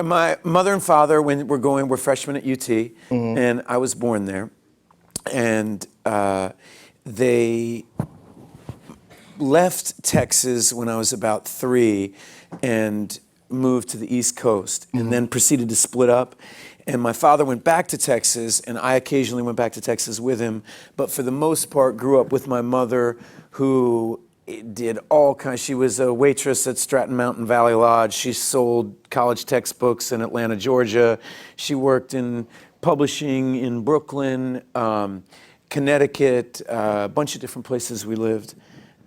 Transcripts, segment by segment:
my mother and father, when were freshmen at UT, and I was born there, and they left Texas when I was about 3 and moved to the East Coast, and then proceeded to split up. And my father went back to Texas, and I occasionally went back to Texas with him, but for the most part grew up with my mother, who did all kinds. She was a waitress at Stratton Mountain Valley Lodge. She sold college textbooks in Atlanta, Georgia. She worked in publishing in Brooklyn, Connecticut, a bunch of different places we lived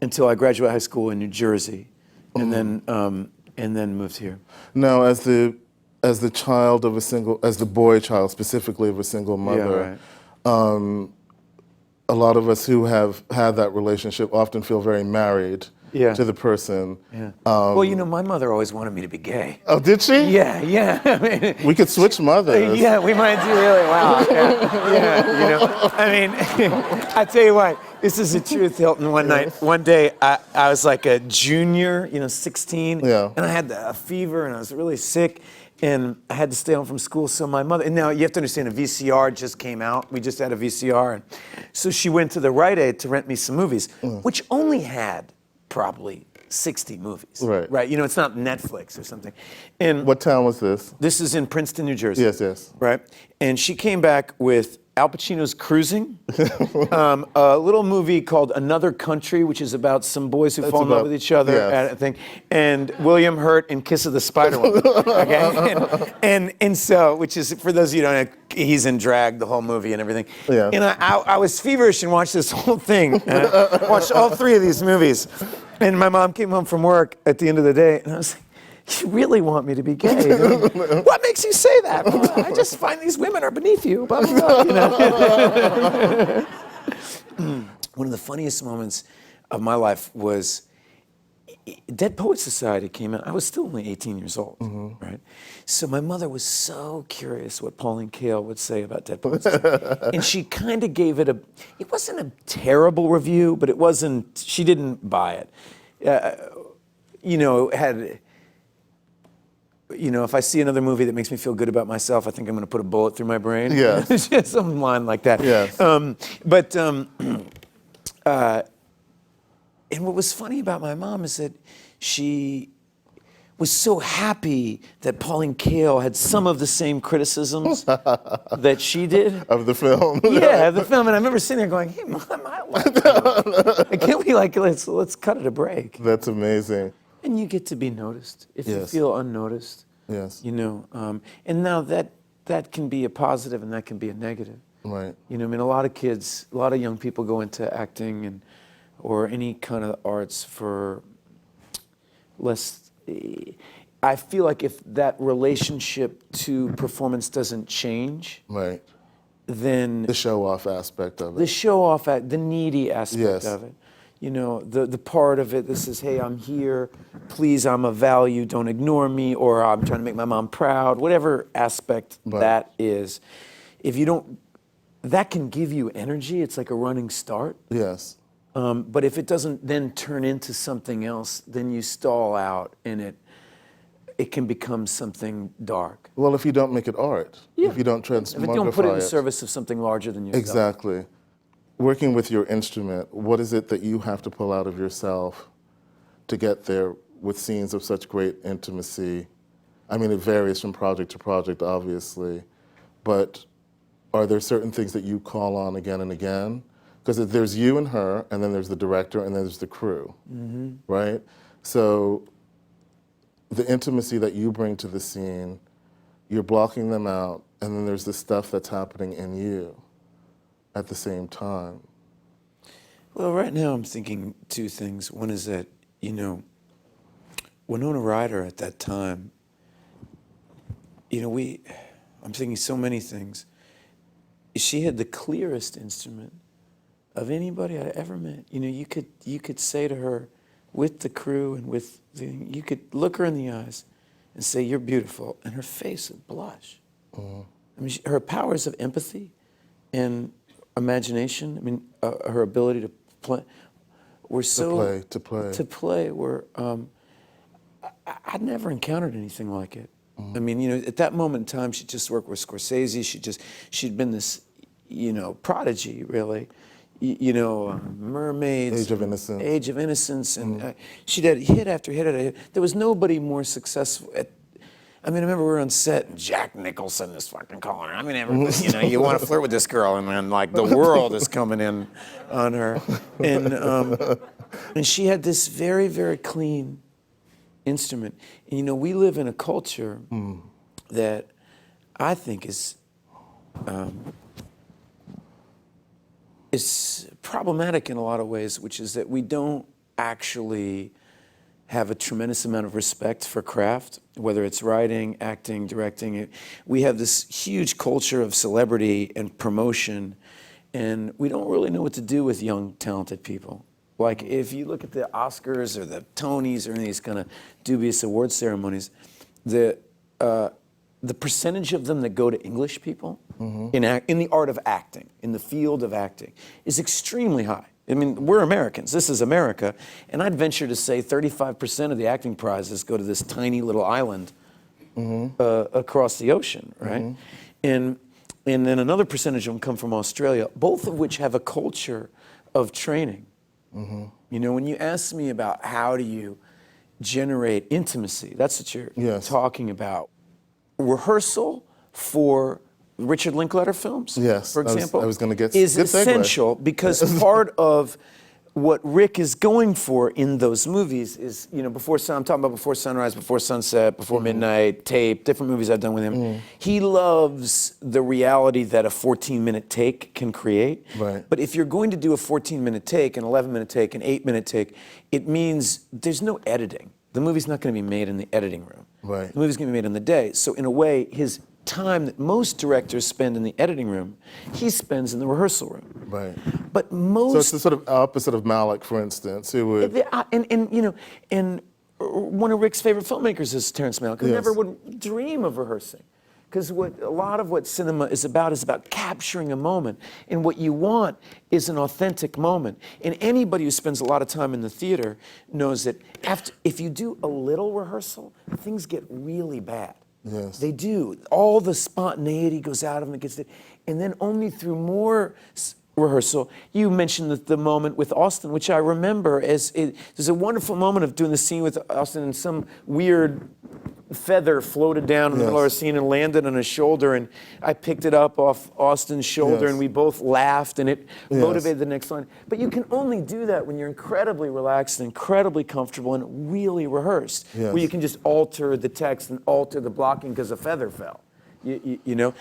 until I graduated high school in New Jersey, and then moved here. Now, as the child of as the boy child specifically of a single mother, a lot of us who have had that relationship often feel very married to the person. Yeah. Well, my mother always wanted me to be gay. Oh, did she? Yeah. I mean, we could switch mothers. Yeah, we might do really well. Yeah. I mean, I tell you what, this is the truth, Hilton. One day, I was like a junior, 16, and I had a fever, and I was really sick. And I had to stay home from school, so my mother, and now you have to understand, a VCR just came out. We just had a VCR. And so she went to the Rite Aid to rent me some movies, which only had probably 60 movies. Right. It's not Netflix or something. And what town was this? This is in Princeton, New Jersey. Yes. Right. And she came back with Al Pacino's Cruising, a little movie called Another Country, which is about some boys who fall in love with each other, I think, and William Hurt in Kiss of the Spider Woman. Okay, and so, which is, for those of you who don't know, he's in drag the whole movie and everything. Yeah. And I was feverish and watched this whole thing. Watched all 3 of these movies, and my mom came home from work at the end of the day, and I was like, "You really want me to be gay? What makes you say that?" "Well, I just find these women are beneath you." Blah, blah, blah, One of the funniest moments of my life was Dead Poets Society came out. I was still only 18 years old, right? So my mother was so curious what Pauline Kael would say about Dead Poets Society. And she kind of gave it it wasn't a terrible review, but she didn't buy it. If I see another movie that makes me feel good about myself, I think I'm going to put a bullet through my brain. Yeah. Some line like that. Yes. And what was funny about my mom is that she was so happy that Pauline Kael had some of the same criticisms that she did. Of the film. Yeah, of the film. And I remember sitting there going, "Hey, Mom, I like it. Can't we let's cut it a break?" That's amazing. And you get to be noticed if you feel unnoticed. Yes. And now that can be a positive and that can be a negative. Right. A lot of kids, a lot of young people go into acting or any kind of arts for less. I feel like if that relationship to performance doesn't change, right, then the show-off aspect of it. The needy aspect of it. The part of it that says, "Hey, I'm here, please, I'm of value, don't ignore me," or "I'm trying to make my mom proud," whatever aspect that is. If you don't, that can give you energy. It's like a running start. Yes. But if it doesn't then turn into something else, then you stall out and it can become something dark. Well, if you don't make it art, if you don't transmogrify if you don't put it in service of something larger than yourself. Exactly. Working with your instrument, what is it that you have to pull out of yourself to get there with scenes of such great intimacy? I mean, it varies from project to project, obviously, but are there certain things that you call on again and again? Because there's you and her, and then there's the director, and then there's the crew, right? So the intimacy that you bring to the scene, you're blocking them out, and then there's the stuff that's happening in you at the same time. Well, right now I'm thinking 2 things. One is that, Winona Ryder at that time, I'm thinking so many things. She had the clearest instrument of anybody I ever met. You could say to her, with the crew and you could look her in the eyes and say, "You're beautiful," and her face would blush. I mean, her powers of empathy and imagination, her ability to play, were so... To play. Were... I'd never encountered anything like it. I mean, you know, at that moment in time, she just worked with Scorsese. She'd been this, you know, prodigy, really. You know, Mermaids. Age of Innocence. Age of Innocence. And she'd had hit after hit after hit. There was nobody more successful I mean, I remember we were on set, and Jack Nicholson is fucking calling her. I mean, everybody, you know, you want to flirt with this girl, and then, like, the world is coming in on her. And she had this very, very clean instrument. And, you know, we live in a culture that I think is problematic in a lot of ways, which is that we don't actually have a tremendous amount of respect for craft, whether it's writing, acting, directing. We have this huge culture of celebrity and promotion, and we don't really know what to do with young, talented people. Like, if you look at the Oscars or the Tonys or any of these kind of dubious award ceremonies, the percentage of them that go to English people in the art of acting, in the field of acting, is extremely high. I mean, we're Americans. This is America. And I'd venture to say 35% of the acting prizes go to this tiny little island across the ocean, right? And then another percentage of them come from Australia, both of which have a culture of training. You know, when you ask me about how do you generate intimacy, that's what you're talking about. Rehearsal for Richard Linklater films, for example, I was going to get is essential because part of what Rick is going for in those movies is, you know, I'm talking about Before Sunrise, Before Sunset, Before Midnight, Tape, different movies I've done with him. He loves the reality that a 14-minute take can create. Right. But if you're going to do a 14-minute take, an 11-minute take, an 8-minute take, it means there's no editing. The movie's not going to be made in the editing room. Right. The movie's going to be made in the day. So in a way, his time that most directors spend in the editing room, he spends in the rehearsal room. Right. But most... So it's the sort of opposite of Malick, for instance, who would... And you know, and one of Rick's favorite filmmakers is Terrence Malick, who never would dream of rehearsing. Because a lot of what cinema is about capturing a moment. And what you want is an authentic moment. And anybody who spends a lot of time in the theater knows that if you do a little rehearsal, things get really bad. Yes. They do. All the spontaneity goes out of them. And then only through more rehearsal, you mentioned the moment with Austin, which I remember there's a wonderful moment of doing the scene with Austin, and some weird feather floated down in the middle of our scene and landed on his shoulder, and I picked it up off Austin's shoulder, and we both laughed, and it motivated the next line. But you can only do that when you're incredibly relaxed and incredibly comfortable and really rehearsed, where you can just alter the text and alter the blocking because a feather fell, you know?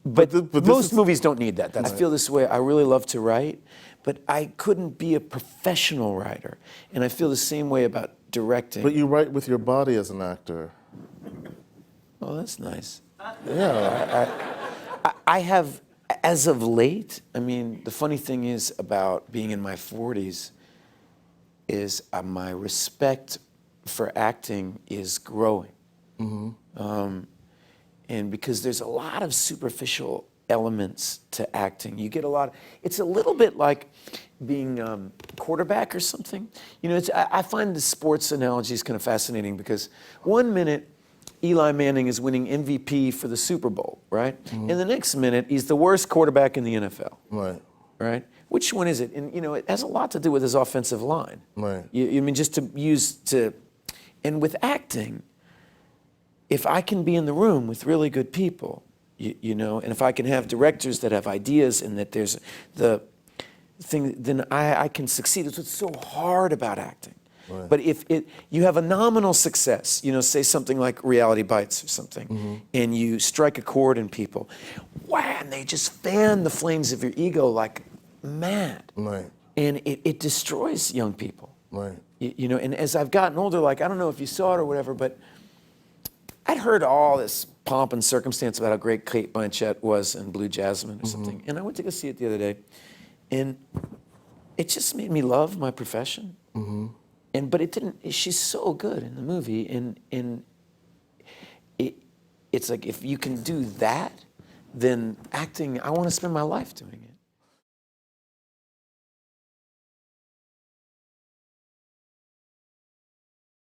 But most movies don't need that. I feel this way. I really love to write, but I couldn't be a professional writer, and I feel the same way about directing. But you write with your body as an actor. Oh, that's nice. Yeah. I have, as of late, I mean, the funny thing is about being in my 40s is my respect for acting is growing. And because there's a lot of superficial elements to acting. You get a lot, it's a little bit like being a quarterback or something. You know, I find the sports analogies kind of fascinating because 1 minute, Eli Manning is winning MVP for the Super Bowl, right? And the next minute, he's the worst quarterback in the NFL. Right. Right? Which one is it? And, you know, it has a lot to do with his offensive line. Right. I mean, and with acting, if I can be in the room with really good people, you know, and if I can have directors that have ideas and that there's the thing, then I can succeed. It's what's so hard about acting. Right. But if you have a nominal success, you know, say something like Reality Bites or something, and you strike a chord in people, wow, and they just fan the flames of your ego like mad. Right. And it destroys young people. Right. You know, and as I've gotten older, like, I don't know if you saw it or whatever, but I'd heard all this pomp and circumstance about how great Kate Blanchett was in Blue Jasmine or something. And I went to go see it the other day, and it just made me love my profession. But it didn't, she's so good in the movie, and it's like, if you can do that, then acting, I want to spend my life doing it.